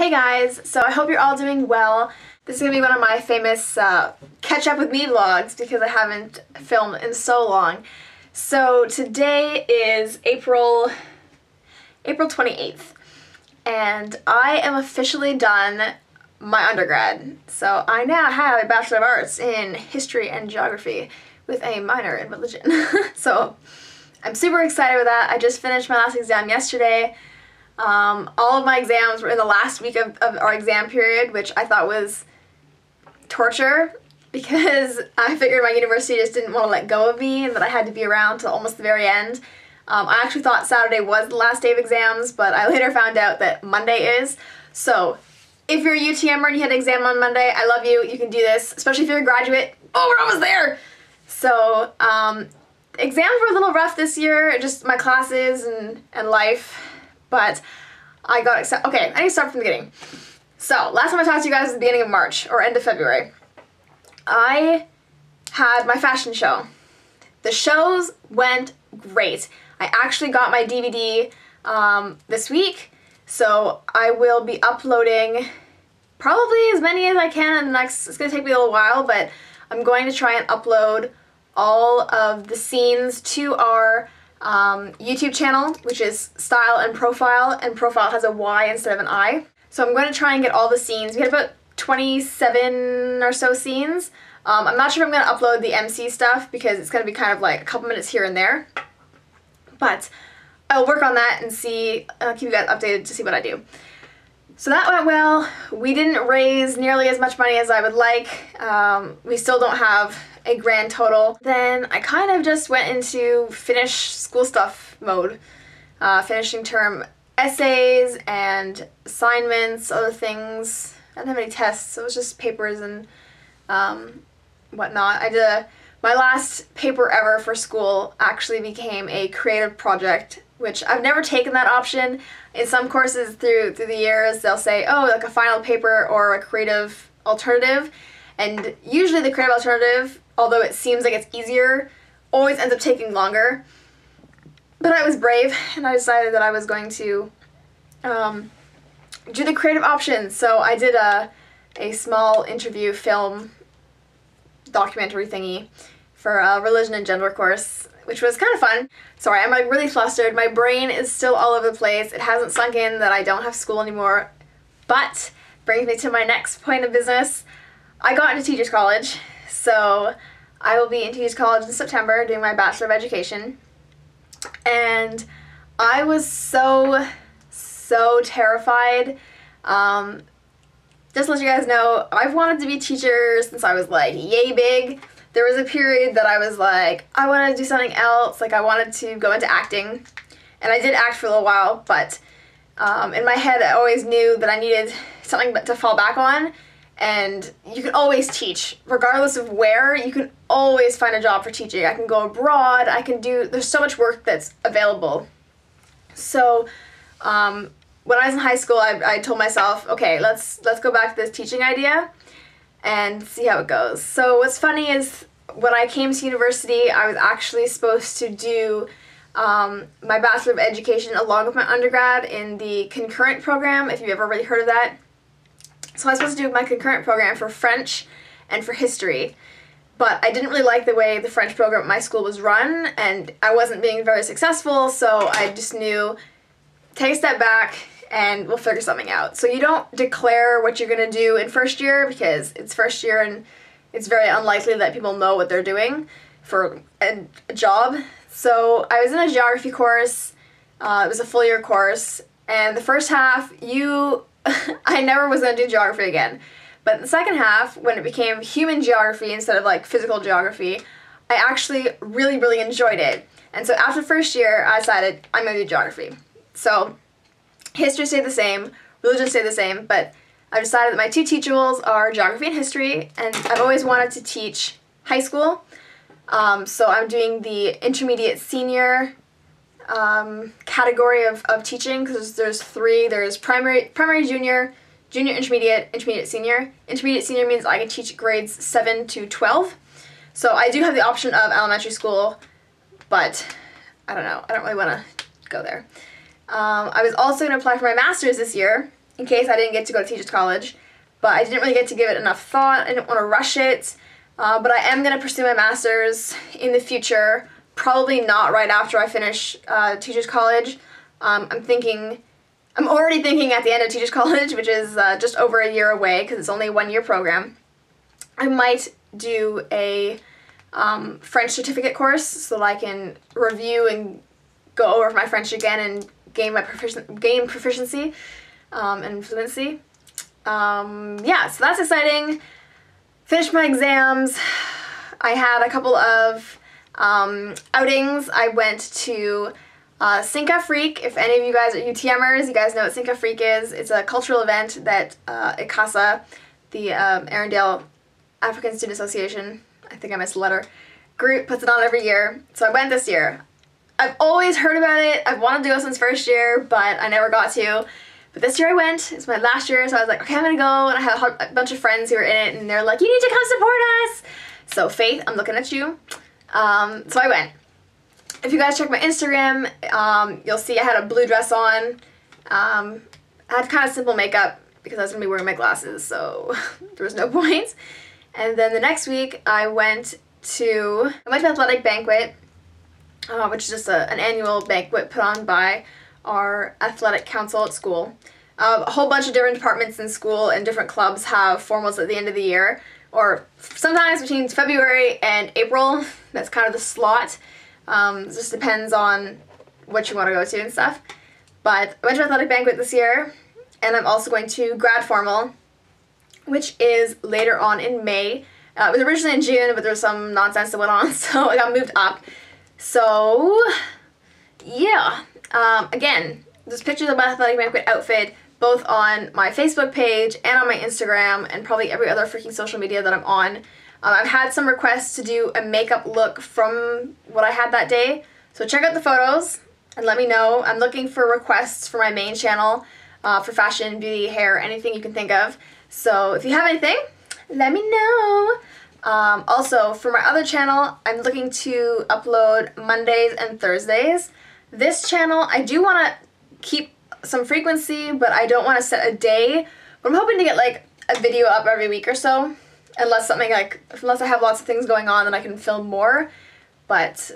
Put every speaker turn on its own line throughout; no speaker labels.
Hey guys, so I hope you're all doing well. This is going to be one of my famous catch up with me vlogs because I haven't filmed in so long. So today is April 28th and I am officially done my undergrad. So I now have a Bachelor of Arts in History and Geography with a minor in religion. So I'm super excited with that. I just finished my last exam yesterday. All of my exams were in the last week of our exam period, which I thought was torture because I figured my university just didn't want to let go of me and that I had to be around till almost the very end. I actually thought Saturday was the last day of exams, but I later found out that Monday is. So if you're a UTMer and you had an exam on Monday, I love you. You can do this, especially if you're a graduate. Oh, we're almost there! So exams were a little rough this year, just my classes and life. But I got accepted. Okay, I need to start from the beginning. So, last time I talked to you guys was the beginning of March, or end of February. I had my fashion show. The shows went great. I actually got my DVD this week, so I will be uploading probably as many as I can in the next, it's going to take me a little while, but I'm going to try and upload all of the scenes to our YouTube channel, which is Style and Profile has a Y instead of an I. So I'm going to try and get all the scenes. We had about 27 or so scenes. I'm not sure if I'm going to upload the MC stuff because it's going to be kind of like a couple minutes here and there. But I'll work on that and see, keep you guys updated to see what I do. So that went well. We didn't raise nearly as much money as I would like. We still don't have a grand total. Then I kind of just went into finish school stuff mode. Finishing term essays and assignments, other things. I didn't have any tests, so it was just papers and whatnot. My last paper ever for school actually became a creative project, which I've never taken that option. In some courses through the years, they'll say, oh, like a final paper or a creative alternative. And usually the creative alternative, although it seems like it's easier, always ends up taking longer. But I was brave and I decided that I was going to do the creative option. So I did a small interview film documentary thingy for a religion and gender course, which was kind of fun. Sorry, I'm like really flustered. My brain is still all over the place. It hasn't sunk in that I don't have school anymore. But brings me to my next point of business. I got into Teachers College, so I will be in Teachers College in September doing my Bachelor of Education. And I was so terrified. Just to let you guys know, I've wanted to be a teacher since I was like yay big. There was a period that I was like, I want to do something else, like I wanted to go into acting. And I did act for a little while, but in my head I always knew that I needed something to fall back on. And you can always teach, regardless of where, you can always find a job for teaching. I can go abroad, there's so much work that's available. So when I was in high school, I told myself, okay, let's go back to this teaching idea and see how it goes. So what's funny is when I came to university, I was actually supposed to do my Bachelor of Education along with my undergrad in the concurrent program, if you've ever really heard of that. So I was supposed to do my concurrent program for French and for history, but I didn't really like the way the French program at my school was run, and I wasn't being very successful, so I just knew, take a step back and we'll figure something out. So you don't declare what you're going to do in first year because it's first year and it's very unlikely that people know what they're doing for a job. So I was in a geography course. It was a full year course, and the first half, I never was going to do geography again. But the second half, when it became human geography instead of like physical geography, I actually really enjoyed it. And so after first year, I decided I'm going to do geography. So history stayed the same, religion stayed the same, but I've decided that my two teachables are geography and history, and I've always wanted to teach high school. So I'm doing the intermediate senior category of teaching, because there's three. There's primary, junior, intermediate, senior. Intermediate senior means I can teach grades 7 to 12. So I do have the option of elementary school, but I don't know. I don't really want to go there. I was also going to apply for my master's this year, in case I didn't get to go to teachers college, but I didn't really get to give it enough thought. I didn't want to rush it, but I am going to pursue my master's in the future, probably not right after I finish teachers college. I'm already thinking at the end of teachers college, which is just over a year away because it's only a 1-year program. I might do a French certificate course so that I can review and go over my French again and gain proficiency and fluency. Yeah, so that's exciting. Finished my exams. I had a couple of outings. I went to Cinca Freak. If any of you guys are UTMers, you guys know what Cinca Freak is. It's a cultural event that ICASA, the Arendelle African Student Association, I think I missed a letter, group, puts it on every year. So I went this year. I've always heard about it. I've wanted to go since first year, but I never got to. But this year I went. It's my last year, so I was like, okay, I'm gonna go. And I had a bunch of friends who were in it, and they're like, you need to come support us. So Faith, I'm looking at you. So I went. If you guys check my Instagram, you'll see I had a blue dress on. I had kind of simple makeup because I was gonna be wearing my glasses, so there was no point. And then the next week I went to athletic banquet, which is just an annual banquet put on by our athletic council at school. A whole bunch of different departments in school and different clubs have formals at the end of the year, or sometimes between February and April. That's kind of the slot. It just depends on what you want to go to and stuff. But I went to athletic banquet this year, and I'm also going to grad formal, which is later on in May. It was originally in June, but there was some nonsense that went on, so it got moved up. So, yeah. Again, there's pictures of my athletic banquet outfit both on my Facebook page and on my Instagram and probably every other freaking social media that I'm on. I've had some requests to do a makeup look from what I had that day, so check out the photos and let me know. I'm looking for requests for my main channel for fashion, beauty, hair, anything you can think of. So if you have anything, let me know. Also, for my other channel, I'm looking to upload Mondays and Thursdays. This channel, I do want to keep some frequency, but I don't want to set a day. But I'm hoping to get like a video up every week or so, unless I have lots of things going on, then I can film more. But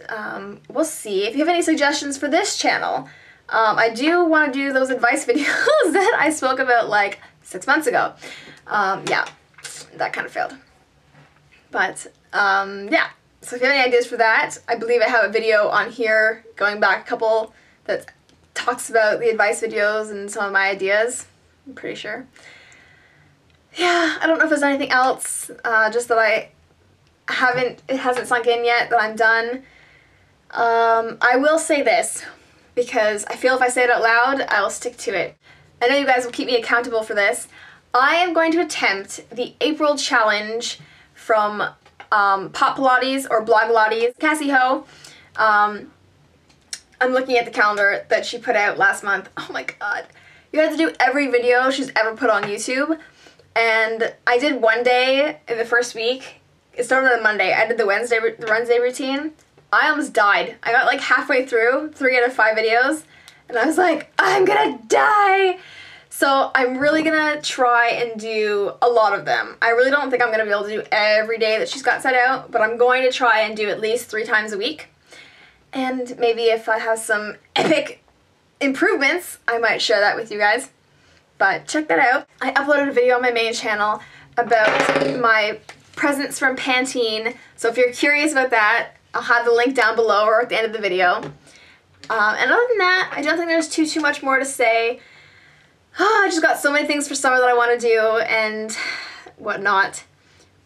we'll see. If you have any suggestions for this channel, I do want to do those advice videos that I spoke about like 6 months ago. Yeah, that kind of failed. But yeah, so if you have any ideas for that, I believe I have a video on here going back a couple that talks about the advice videos and some of my ideas. I'm pretty sure. Yeah, I don't know if there's anything else, just that it hasn't sunk in yet that I'm done. I will say this, because I feel if I say it out loud, I will stick to it. I know you guys will keep me accountable for this. I am going to attempt the April challenge from Pop Pilates or Blog Pilates, Cassie Ho. I'm looking at the calendar that she put out last month. Oh my god. You have to do every video she's ever put on YouTube. And I did one day in the first week. It started on Monday. I did the Wednesday routine. I almost died. I got like halfway through 3 out of 5 videos. And I was like, I'm gonna die! So I'm really gonna try and do a lot of them. I really don't think I'm gonna be able to do every day that she's got set out, but I'm going to try and do at least 3 times a week. And maybe if I have some epic improvements, I might share that with you guys. But check that out. I uploaded a video on my main channel about my presents from Pantene. So if you're curious about that, I'll have the link down below or at the end of the video. And other than that, I don't think there's too much more to say. I just got so many things for summer that I want to do and whatnot.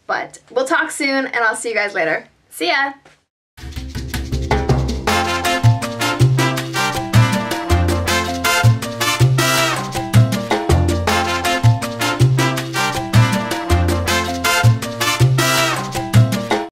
But we'll talk soon, and I'll see you guys later. See ya!